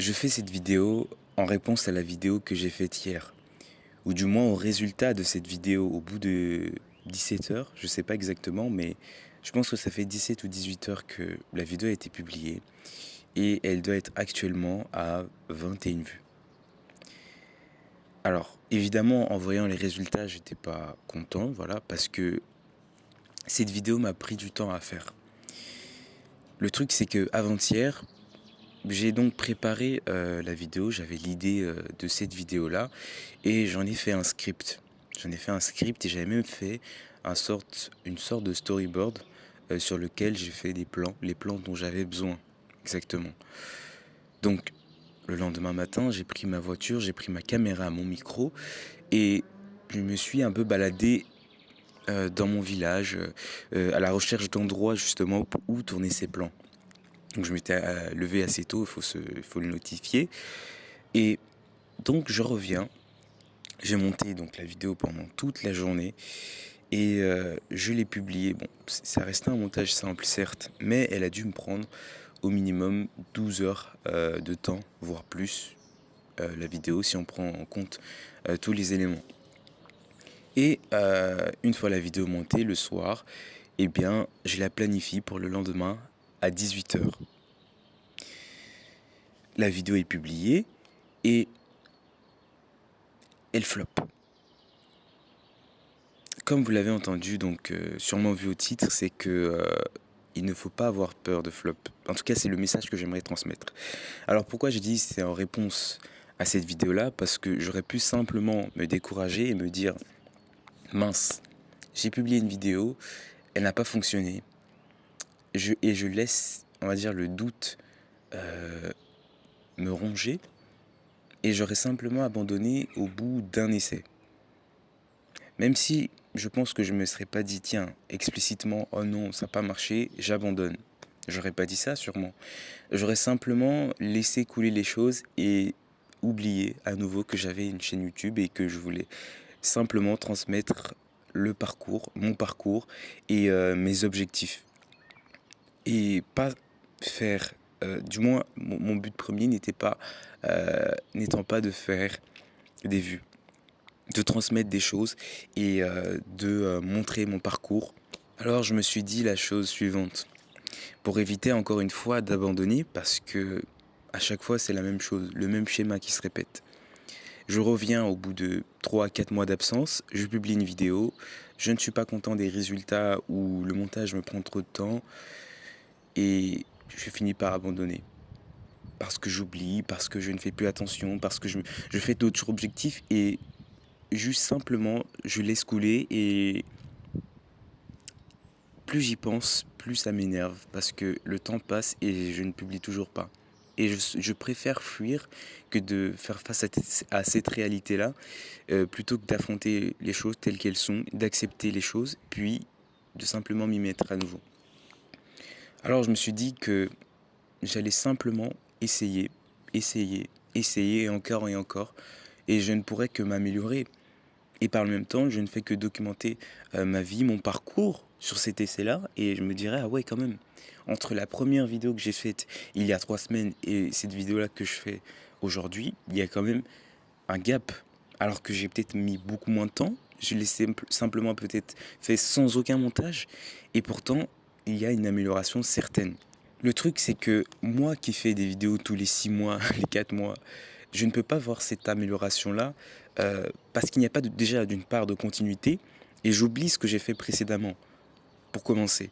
Je fais cette vidéo en réponse à la vidéo que j'ai faite hier, ou du moins au résultat de cette vidéo au bout de 17 heures, je sais pas exactement, mais je pense que ça fait 17 ou 18 heures que la vidéo a été publiée et elle doit être actuellement à 21 vues. Alors, évidemment, en voyant les résultats, j'étais pas content, voilà, parce que cette vidéo m'a pris du temps à faire. Le truc, c'est que avant-hier, j'ai donc préparé la vidéo, j'avais l'idée de cette vidéo-là et j'en ai fait un script. J'en ai fait un script et j'avais même fait une sorte de storyboard sur lequel j'ai fait des plans, les plans dont j'avais besoin, exactement. Donc, le lendemain matin, j'ai pris ma voiture, j'ai pris ma caméra, mon micro et je me suis un peu baladé dans mon village à la recherche d'endroits justement où tourner ces plans. Donc je m'étais levé assez tôt, il faut le notifier. Et donc je reviens, j'ai monté donc la vidéo pendant toute la journée et je l'ai publiée. Bon, ça restait un montage simple certes, mais elle a dû me prendre au minimum 12 heures de temps, voire plus, la vidéo si on prend en compte tous les éléments. Et une fois la vidéo montée le soir, eh bien je la planifie pour le lendemain à 18 heures. La vidéo est publiée et elle flop. Comme vous l'avez entendu, donc sûrement vu au titre, c'est que il ne faut pas avoir peur de flop. En tout cas, c'est le message que j'aimerais transmettre. Alors pourquoi j'ai dit c'est en réponse à cette vidéo-là? Parce que j'aurais pu simplement me décourager et me dire mince, j'ai publié une vidéo, elle n'a pas fonctionné. Et je laisse, on va dire, le doute me ronger et j'aurais simplement abandonné au bout d'un essai. Même si je pense que je me serais pas dit, tiens, explicitement, oh non, ça n'a pas marché, j'abandonne. J'aurais pas dit ça sûrement. J'aurais simplement laissé couler les choses et oublié à nouveau que j'avais une chaîne YouTube et que je voulais simplement transmettre le parcours, mon parcours et mes objectifs. Et pas faire, du moins mon but premier n'étant pas de faire des vues, de transmettre des choses et de montrer mon parcours. Alors je me suis dit la chose suivante, pour éviter encore une fois d'abandonner, parce que à chaque fois c'est la même chose, le même schéma qui se répète. Je reviens au bout de 3 à 4 mois d'absence, je publie une vidéo, je ne suis pas content des résultats ou le montage me prend trop de temps et je finis par abandonner. Parce que j'oublie, parce que je ne fais plus attention, parce que je fais d'autres objectifs et juste simplement je laisse couler et plus j'y pense, plus ça m'énerve parce que le temps passe et je ne publie toujours pas. Et je préfère fuir que de faire face à cette réalité-là, plutôt que d'affronter les choses telles qu'elles sont, d'accepter les choses, puis de simplement m'y mettre à nouveau. Alors je me suis dit que j'allais simplement essayer, essayer et encore, et je ne pourrais que m'améliorer. Et par le même temps, je ne fais que documenter ma vie, mon parcours sur cet essai-là. Et je me dirais, ah ouais, quand même, entre la première vidéo que j'ai faite il y a 3 semaines et cette vidéo-là que je fais aujourd'hui, il y a quand même un gap. Alors que j'ai peut-être mis beaucoup moins de temps. Je l'ai simplement peut-être fait sans aucun montage. Et pourtant, il y a une amélioration certaine. Le truc, c'est que moi qui fais des vidéos tous les 6 mois, les 4 mois, je ne peux pas voir cette amélioration-là parce qu'il n'y a pas déjà d'une part de continuité et j'oublie ce que j'ai fait précédemment, pour commencer.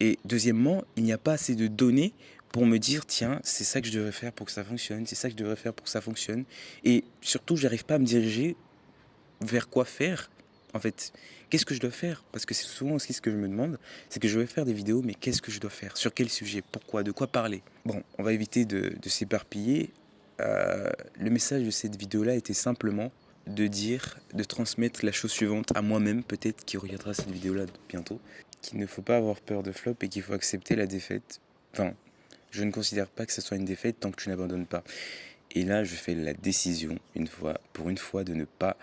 Et deuxièmement, il n'y a pas assez de données pour me dire, tiens, c'est ça que je devrais faire pour que ça fonctionne, c'est ça que je devrais faire pour que ça fonctionne. Et surtout, j'arrive pas à me diriger vers quoi faire. En fait, qu'est-ce que je dois faire? Parce que c'est souvent aussi ce que je me demande, c'est que je vais faire des vidéos, mais qu'est-ce que je dois faire? Sur quel sujet? Pourquoi? De quoi parler? Bon, on va éviter de s'éparpiller. Le message de cette vidéo-là était simplement de dire, de transmettre la chose suivante à moi-même, peut-être qui regardera cette vidéo-là bientôt, qu'il ne faut pas avoir peur de flop et qu'il faut accepter la défaite. Enfin, je ne considère pas que ce soit une défaite tant que tu n'abandonnes pas. Et là, je fais la décision, pour une fois, de ne pas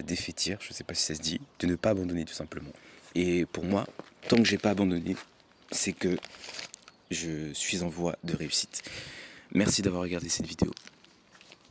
défaitir, je ne sais pas si ça se dit, de ne pas abandonner tout simplement. Et pour moi, tant que j'ai pas abandonné, c'est que je suis en voie de réussite. Merci d'avoir regardé cette vidéo.